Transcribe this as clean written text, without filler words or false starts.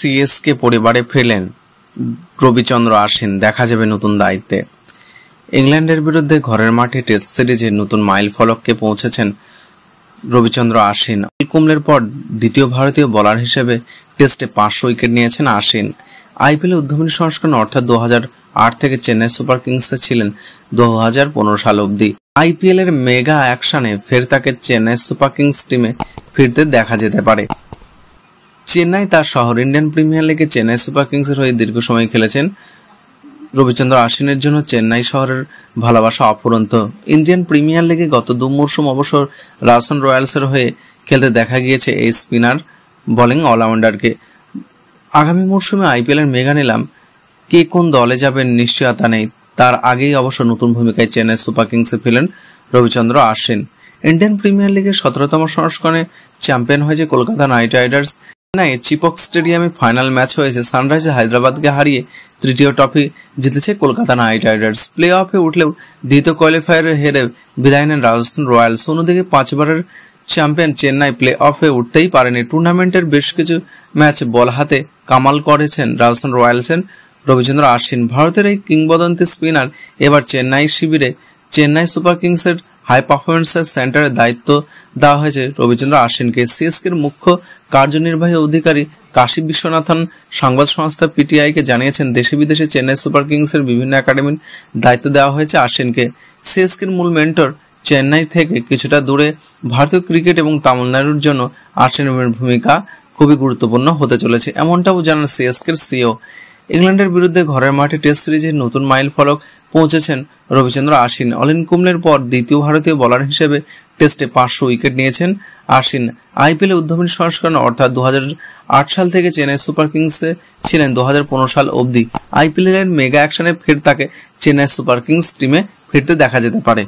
CSK পরিবারে ফিরলেন রবিচন্দ্র অশ্বিন, দেখা যাবে নতুন দায়িত্বে। ইংল্যান্ডের বিরুদ্ধে ঘরের মাঠে টেস্ট সিরিজে নতুন মাইল ফলককে পৌঁছেছেন রবিচন্দ্র অশ্বিন। কুম্বলের পর দ্বিতীয় ভারতীয় বোলার হিসেবে টেস্টে 500 উইকেট নিয়েছেন অশ্বিন। আইপিএল উদ্বোধনী সংস্করণ অর্থাৎ 2008 থেকে চেন্নাই সুপার কিংসে ছিলেন 2015 সাল অবধি। আইপিএল এর মেগা অ্যাকশনে ফের তাকে চেন্নাই সুপার কিংস টিমে ফিরতে দেখা যেতে পারে। চেন্নাই তার শহর। ইন্ডিয়ান প্রিমিয়ার লিগে চেন্নাই সুপার কিংসের হয়ে দীর্ঘ সময় খেলেছেন রবিচন্দ্র অশ্বিনের জন্য চেন্নাই শহরের ভালোবাসা অফুরন্ত। ইন্ডিয়ান প্রিমিয়ার লিগে গত 2 মরশুম অবশ্য রাজস্থান রয়্যালসের হয়ে খেলতে দেখা গিয়েছে এই স্পিনার বোলিং অলরাউন্ডারকে। আগামী মরশুমে আইপিএল এর মেগা নিলাম কে কোন দলে যাবেন নিশ্চয়তা নেই। তার আগেই অবশ্য নতুন ভূমিকায় চেন্নাই সুপার কিংসে ফিরলেন রবিচন্দ্র অশ্বিন। ইন্ডিয়ান প্রিমিয়ার লিগের 17তম সংস্করণে চ্যাম্পিয়ন হয়েছে কলকাতা নাইট রাইডার্স। চেন্নাই চিপক স্টেডিয়ামে ফাইনাল ম্যাচ হয়েছে। সানরাইজার্স হায়দ্রাবাদকে হারিয়ে তৃতীয় ট্রফি জিতেছে কলকাতা নাইট রাইডার্স। প্লে অফে উঠলেও দ্বিতীয় কোয়ালিফায়ারে হেরে বিদায় নেন রাজস্থান রয়্যালস। অন্যদিকে 5 বারের চ্যাম্পিয়ন চেন্নাই প্লে অফে উঠতেই পারেনি। টুর্নামেন্টের বেশ কিছু ম্যাচ বল হাতে কামাল করেছেন রাজস্থান রয়্যালসের রবিচন্দ্র অশ্বিন। ভারতের এই কিংবদন্তি স্পিনার এবার চেন্নাই শিবিরে চেন্নাই সুপার কিংসের হাই পারফরমেন্সের সেন্টারের দায়িত্ব দেওয়া হয়েছে রবিচন্দ্র অশ্বিনকে। সিএসকের মুখ্য কার্যনির্বাহী অধিকারী কাশী বিশ্বনাথন সংবাদ সংস্থা পিটিআইকে জানিয়েছেন, দেশে বিদেশে চেন্নাই সুপার কিংসের বিভিন্ন একাডেমির দায়িত্ব দেওয়া হয়েছে অশ্বিনকে। সিএসকের মূল মেন্টর চেন্নাই থেকে কিছুটা দূরে ভারতীয় ক্রিকেট এবং তামিলনাড়ুর জন্য অশ্বিনের ভূমিকা খুবই গুরুত্বপূর্ণ হতে চলেছে, এমনটাও জানান সিএসকের সিইও। ইংল্যান্ডের বিরুদ্ধে ঘরের মাঠে টেস্ট সিরিজে নতুন মাইল ফলক পৌঁছেছেন রবিচন্দ্র অশ্বিন। অলিন কুম্বলের পর দ্বিতীয় ভারতীয় বোলার হিসেবে টেস্টে 500 উইকেট নিয়েছেন অশ্বিন। আইপিএল উদ্বোধনী সংস্করণ অর্থাৎ 2008 সাল থেকে চেন্নাই সুপার কিংসে ছিলেন 2015 সাল অবধি। আইপিএল এর মেগা অ্যাকশনে ফের তাকে চেন্নাই সুপার কিংস টিমে ফিরতে দেখা যেতে পারে।